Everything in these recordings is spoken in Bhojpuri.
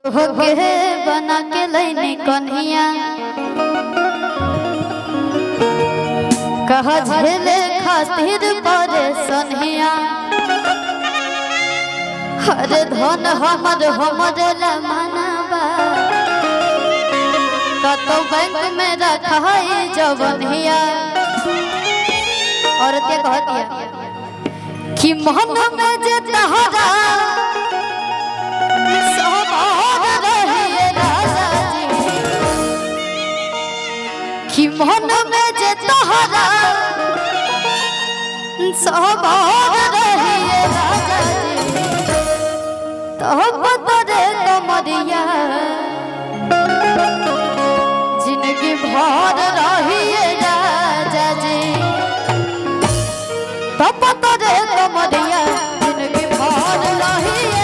होके बना के लैने कन्हिया कह झेले खातिर परे सन्हिया हरे धन हमर लमानाबा कतो बैंक में रखाई जवनिया और ते कहतिया कि मन में जे तहरा कि मन में जे तोहरा सवार रहिए राजा जी तब तोरे कमरिया जिंदगी भर रहिए राजा जी तब तोरे कमरिया जिंदगी भर रहिए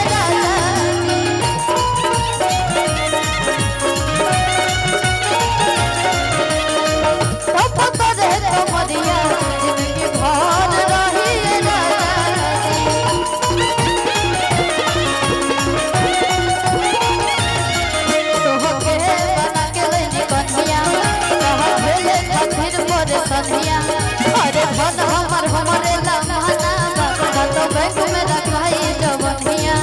अरे धन हमरे लमाना तो बैंक में रखाई जवनिया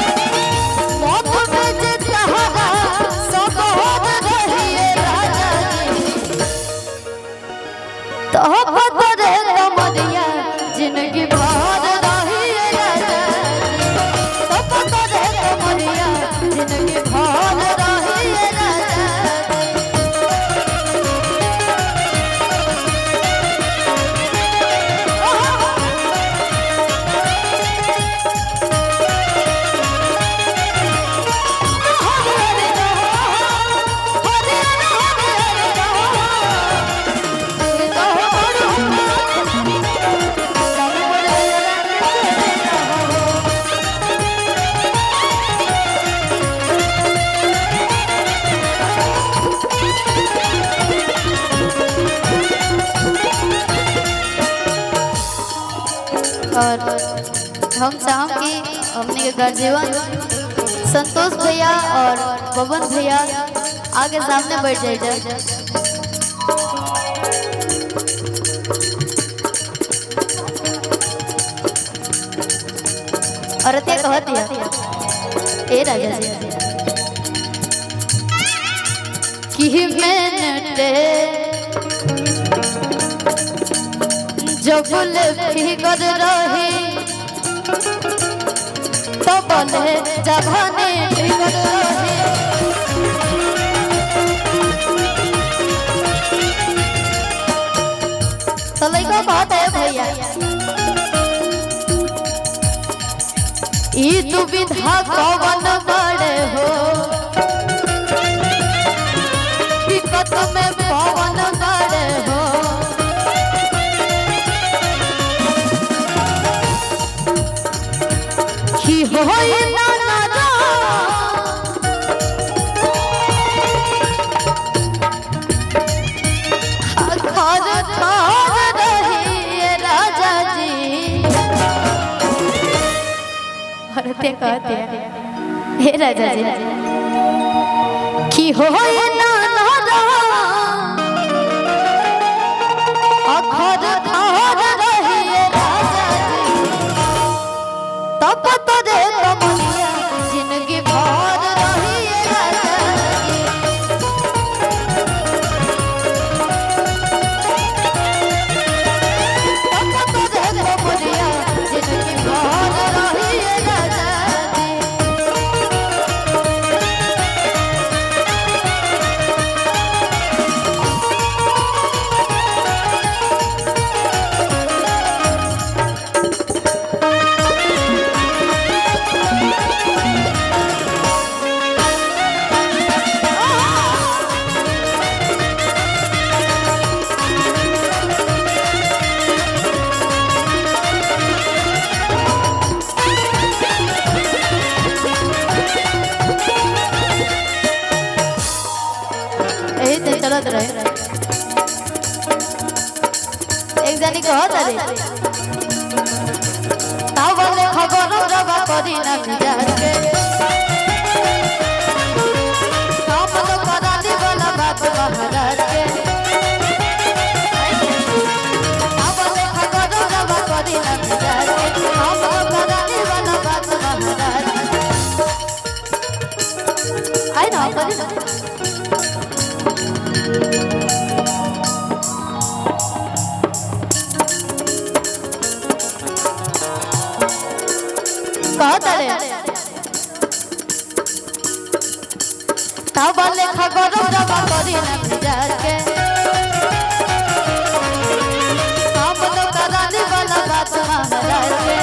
मौत में जे तहरा सब होत रहिए राजा जी तब तोरे कमरिया जिंदगी भर रहिए राजा तब तोरे कमरिया जिंदगी भर रहिए राजा और हम चाहम कि हमने के गर्जीवन संतोष भैया और पवन भैया आगे सामने बैठ जाए और ते कहती है ए राजा जी कि मैंने जबुल फिगर रही तबले जवानी फिगर रही तो लइका बात है भैया ई दुविधा कौन बड़े हो दिक्कत में पवन बड़े हो कि होई ना ना घर घर रहिए राजा जी और ते कहते हैं हे राजा जी कि होई ना ना घर घर रहिए राजा जी तब तोरे कमरिया जिंदगी भर रहिए राजा जी तब तोरे कमरिया जिंदगी भर रहिए राजा जी चलत रहे एक जानी कहत अरे बहुत अरे तब लेखा गरम रवा करी ना मिजाज के हम तो कराने वाला बात महाराज के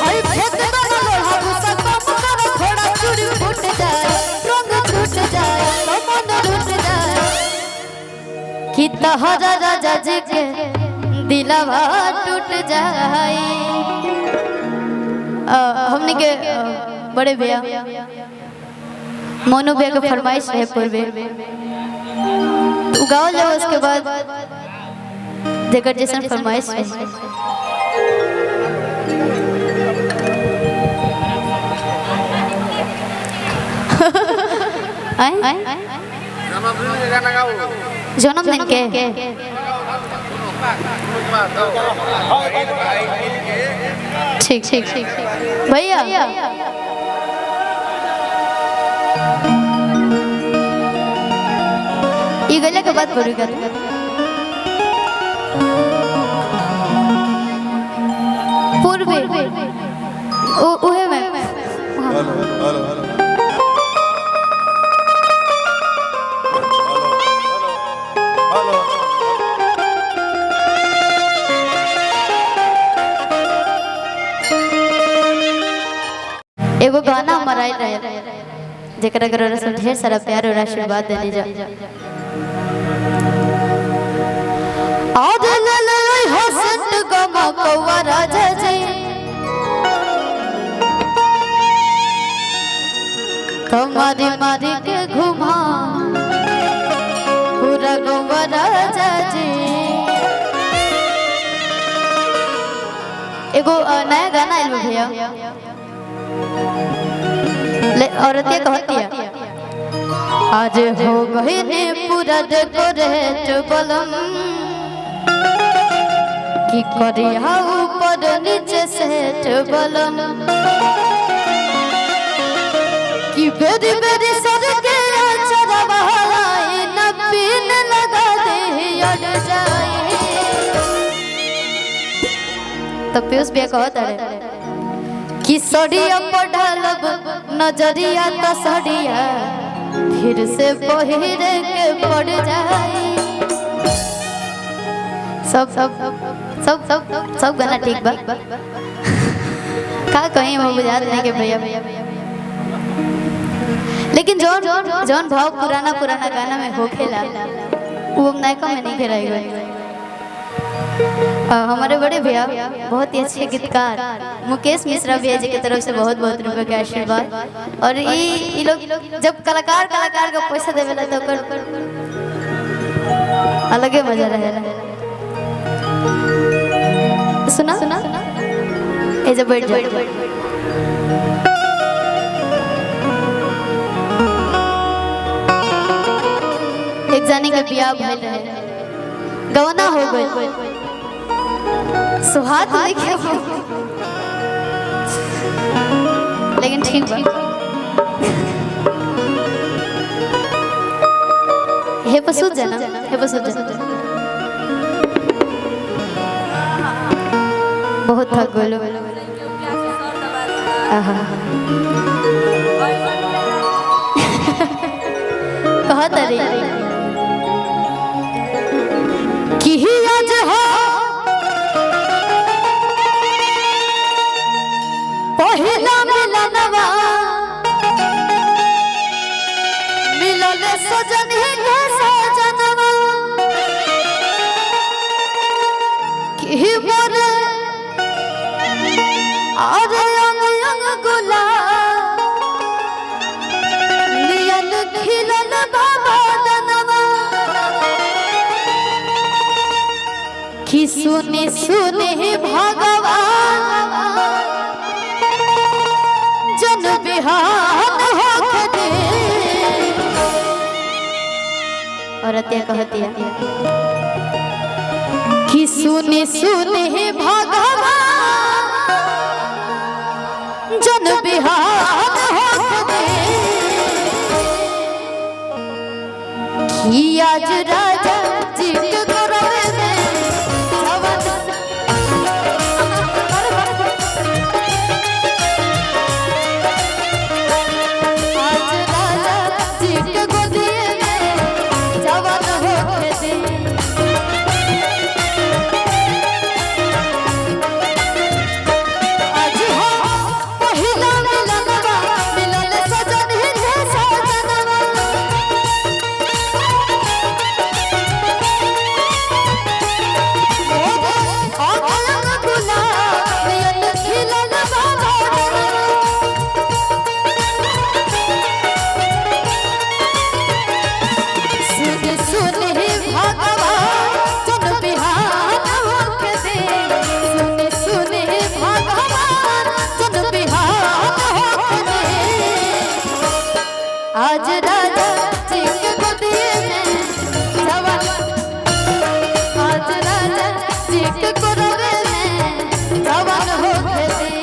भाई फेंक दो लोहा गुस्सा कम करो थोड़ा चूड़ी फूट जाए रंग छूट जाए मन टूट जाए कि तहरा राजा जी के दिलवा टूट जाए। हमने के बड़े भैया मोनू भैया का फरमाइश है पूर्वे गाँव जाओ उसके बाद जेकर जैसन फरमाइश है जन्मदिन के ठीक ठीक ठीक भैया ये गले के बाद पूरी कर पूर्वे ओहे में हेलो हेलो हेलो एगो गाना मराई रहे जेकरा करो सब ढेर सारा प्यार और आशीर्वाद देने जा आज ललई हसत गमा कौवा राजा जी तुम्हारी मारी के घुमा पूरा गौवा राजा जी। एगो नया गाना आइल भैया औरतें कहती है आज हो गई ने पूरा डेकोरेट बलम की करिया ऊपर नीचे सेट बलम की बेरी बेरी सर के चरवा न पीन लगा दे अड़ जाए। तो पीयूष भैया कहता है कि सड़िया पढ़ालब नजरिया तो सड़िया फिर से पहिर के पड़ जाए। सब सब सब सब सब गाना ठीक बा का कहीं वो बुझात नहीं के भैया लेकिन जौन जौन भाव पुराना पुराना गाना में होखेला वो नायका में नहीं खेलाएगा। हमारे बड़े भैया बहुत ही अच्छे गीतकार मुकेश मिश्रा भैया जी की तरफ से बहुत बहुत रुपए के आशीर्वाद। और ये लोग जब कलाकार कलाकार का पैसा देवेला तो अलगे मजा रहेला। सुना सुना ए जब बैठ जाओ एक जाने के बियाह भइल रहे गवना हो गई सुहाग लिखे लेकिन ठीक बा हे पसुद जाना हे पसुद जाना बहुत थक गलो कहत रे कि आज हो पहिला मिलनवा मिलल सजन है सजनवा कि मोर और अंग अंग गुलाब नियन खिलल बाबा दनवा कि सुनी सुनी भगवान जन बिहान होके दे। औरतिया कहती है कि सुनी सुनी भगवान जन बिहान होके दे कि आज राजा जी के घरवे में जी के कोरवे में जवान हो खेती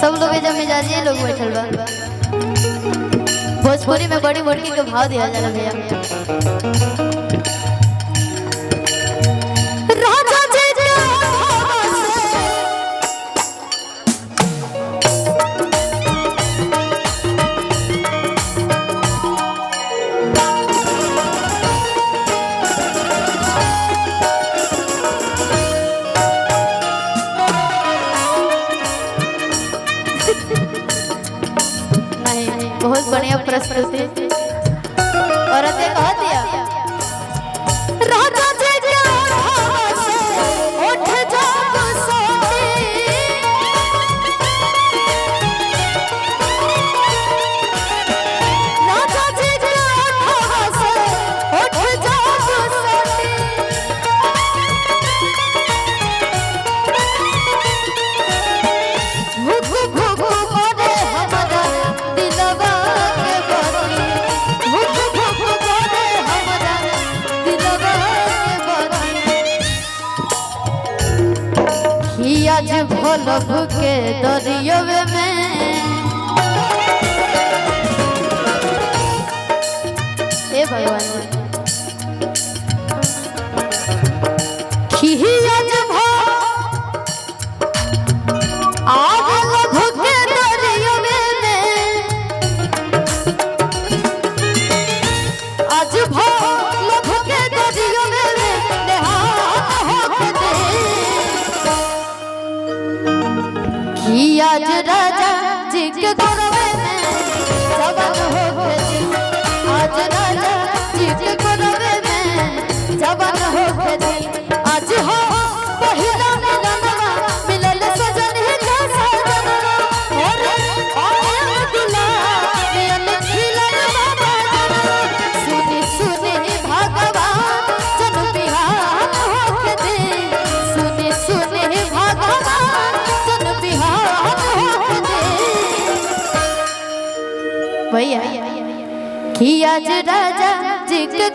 सब लोग जब मिजाजी लोग बैठल बा भोजपुरी में बड़ी मुर्गी के भाव दिया जाला भैया राजा जी बहुत बढ़िया प्रस्तुति औरत ने कहा दिया राजा जी से उठ जाओ सोती राजा जी से उठ जाओ सोती भूख भूख मोरे हमारा दिलवा आज भोल भूखे दरियोवे में ए भगवान आज भूखे दरियोवे में आज भोल भूखे दरियोवे में आज राजा जी के कोरवे में जवान हो खेती आज राजा जी के कोरवे में जवान हो खेती आज हो पहिला मिलनवा मिलल सजन के सजनवा और दुला नयन खिलन बाबा सुनी सुनी भगवान जन बिहार हो खेती सुनी सुनी भगवान जन बिहार भैया कि आज राजा जी के